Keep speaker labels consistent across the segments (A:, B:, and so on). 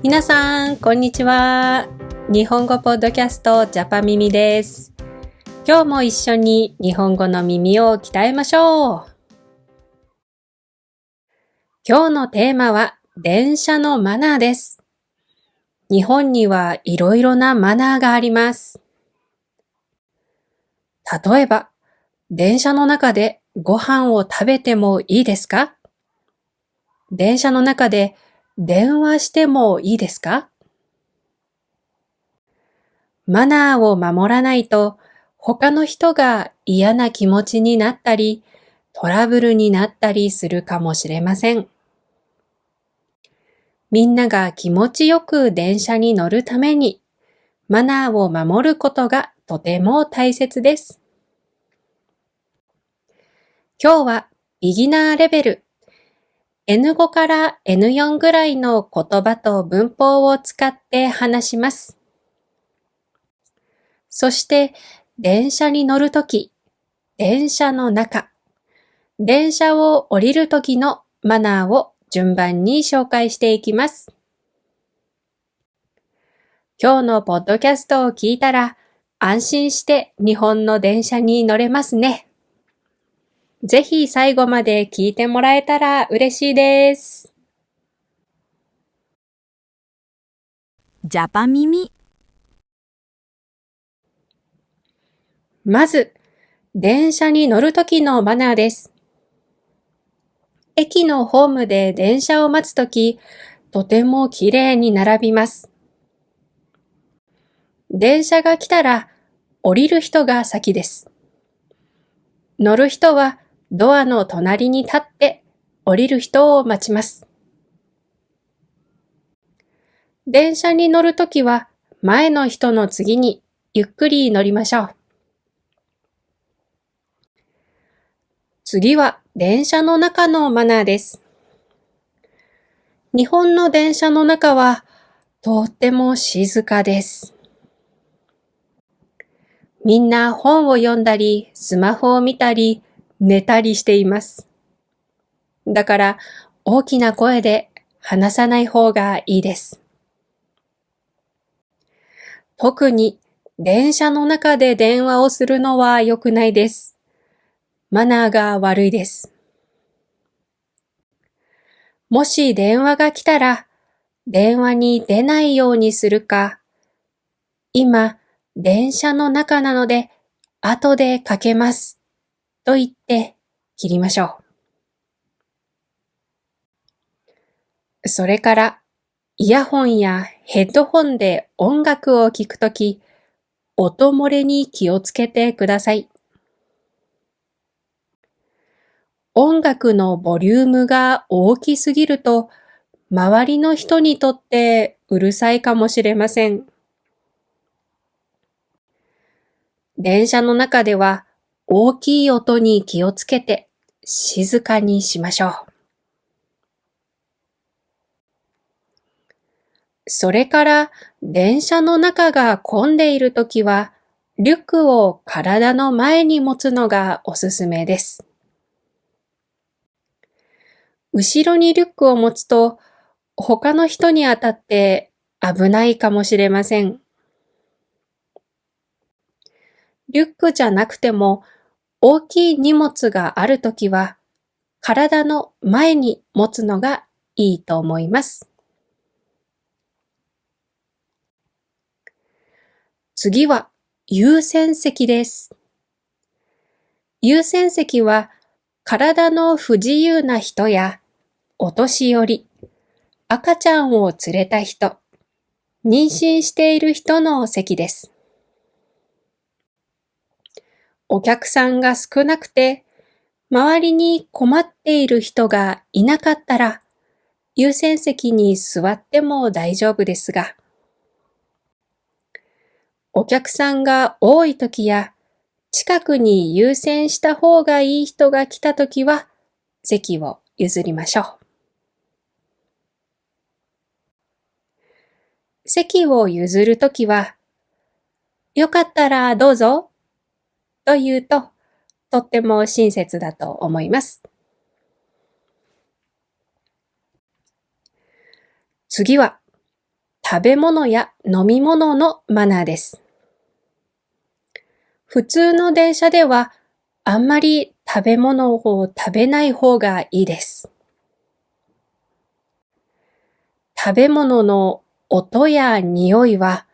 A: 皆さん、こんにちは。日本語ポッドキャストジャパ耳です。今日も一緒に日本語の耳を鍛えましょう。今日のテーマは電車のマナーです。日本にはいろいろなマナーがあります。例えば、電車の中でご飯を食べてもいいですか？電車の中で電話してもいいですか？マナーを守らないと他の人が嫌な気持ちになったり、トラブルになったりするかもしれません。みんなが気持ちよく電車に乗るために、マナーを守ることがとても大切です。今日はビギナーレベル、N5 から N4 ぐらいの言葉と文法を使って話します。そして、電車に乗るとき、電車の中、電車を降りるときのマナーを順番に紹介していきます。今日のポッドキャストを聞いたら安心して日本の電車に乗れますね。ぜひ最後まで聞いてもらえたら嬉しいです。
B: ジャパ耳。
A: まず、電車に乗るときのマナーです。駅のホームで電車を待つとき、とても綺麗に並びます。電車が来たら降りる人が先です。乗る人はドアの隣に立って降りる人を待ちます。電車に乗るときは前の人の次にゆっくり乗りましょう。次は電車の中のマナーです。日本の電車の中はとっても静かです。みんな本を読んだり、スマホを見たり、寝たりしています。だから大きな声で話さない方がいいです。特に電車の中で電話をするのは良くないです。マナーが悪いです。もし電話が来たら、電話に出ないようにするか、今、電車の中なので、後でかけます、と言って切りましょう。それから、イヤホンやヘッドホンで音楽を聴くとき、音漏れに気をつけてください。音楽のボリュームが大きすぎると、周りの人にとってうるさいかもしれません。電車の中では大きい音に気をつけて静かにしましょう。それから電車の中が混んでいるときはリュックを体の前に持つのがおすすめです。後ろにリュックを持つと他の人に当たって危ないかもしれません。リュックじゃなくても大きい荷物があるときは体の前に持つのがいいと思います。次は優先席です。優先席は体の不自由な人やお年寄り、赤ちゃんを連れた人、妊娠している人の席です。お客さんが少なくて、周りに困っている人がいなかったら、優先席に座っても大丈夫ですが、お客さんが多いときや、近くに優先した方がいい人が来たときは、席を譲りましょう。席を譲るときは、よかったらどうぞと言うと、とっても親切だと思います。次は、食べ物や飲み物のマナーです。普通の電車ではあんまり食べ物を食べない方がいいです。食べ物の音や匂いは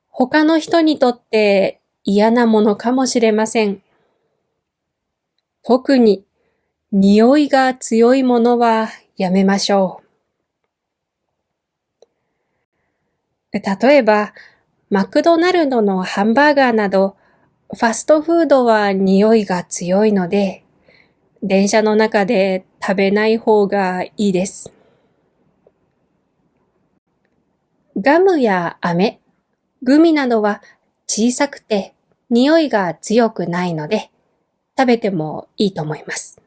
A: 他の人にとって嫌なものかもしれません。特に匂いが強いものはやめましょう。例えば、マクドナルドのハンバーガーなど、ファストフードは匂いが強いので、電車の中で食べない方がいいです。ガムや飴、グミなどは小さくて匂いが強くないので、食べてもいいと思います。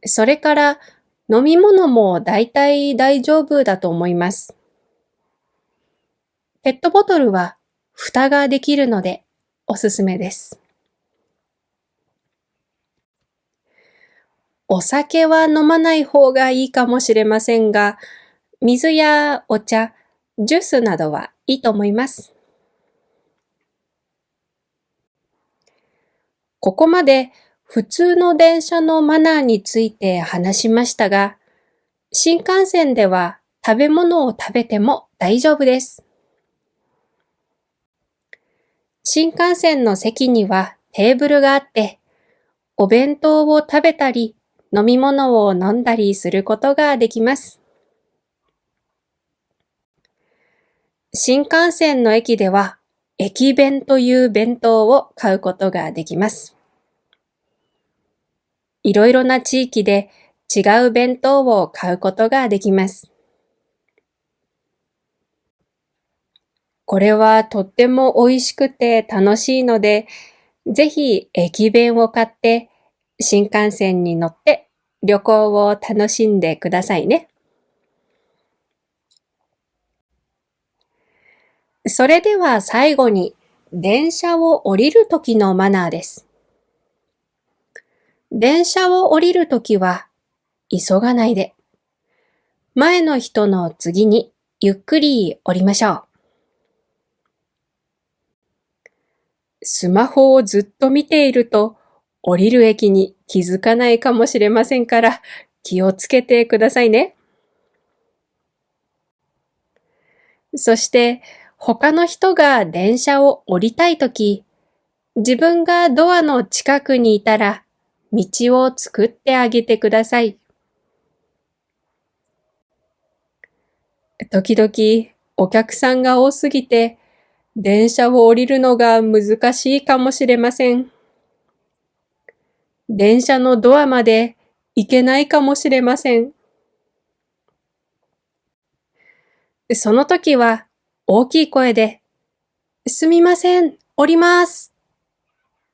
A: それから飲み物もだいたい大丈夫だと思います。ペットボトルは蓋ができるのでおすすめです。お酒は飲まない方がいいかもしれませんが、水やお茶、ジュースなどはいいと思います。ここまで普通の電車のマナーについて話しましたが、新幹線では食べ物を食べても大丈夫です。新幹線の席にはテーブルがあって、お弁当を食べたり、飲み物を飲んだりすることができます。新幹線の駅では、駅弁という弁当を買うことができます。いろいろな地域で違う弁当を買うことができます。これはとっても美味しくて楽しいので、ぜひ駅弁を買って新幹線に乗って旅行を楽しんでくださいね。それでは最後に電車を降りるときのマナーです。電車を降りるときは急がないで、前の人の次にゆっくり降りましょう。スマホをずっと見ていると降りる駅に気づかないかもしれませんから気をつけてくださいね。そして他の人が電車を降りたいとき、自分がドアの近くにいたら道を作ってあげてください。時々お客さんが多すぎて電車を降りるのが難しいかもしれません。電車のドアまで行けないかもしれません。その時は大きい声で、すみません、降ります。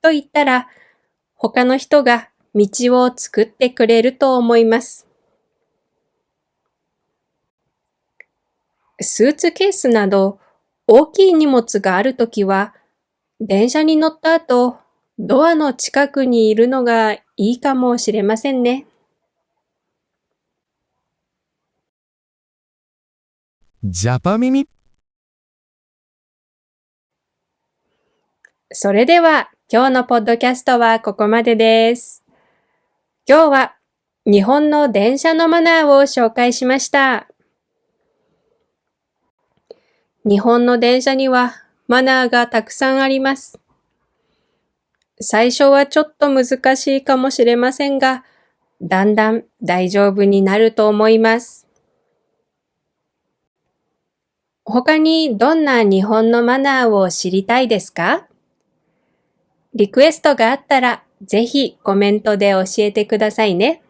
A: と言ったら、他の人が道を作ってくれると思います。スーツケースなど大きい荷物があるときは、電車に乗った後、ドアの近くにいるのがいいかもしれませんね。
C: ジャパ耳。
A: それでは今日のポッドキャストはここまでです。今日は日本の電車のマナーを紹介しました。日本の電車にはマナーがたくさんあります。最初はちょっと難しいかもしれませんが、だんだん大丈夫になると思います。他にどんな日本のマナーを知りたいですか？リクエストがあったらぜひコメントで教えてくださいね。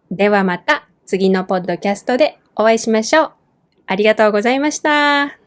A: ではまた次のポッドキャストでお会いしましょう。ありがとうございました。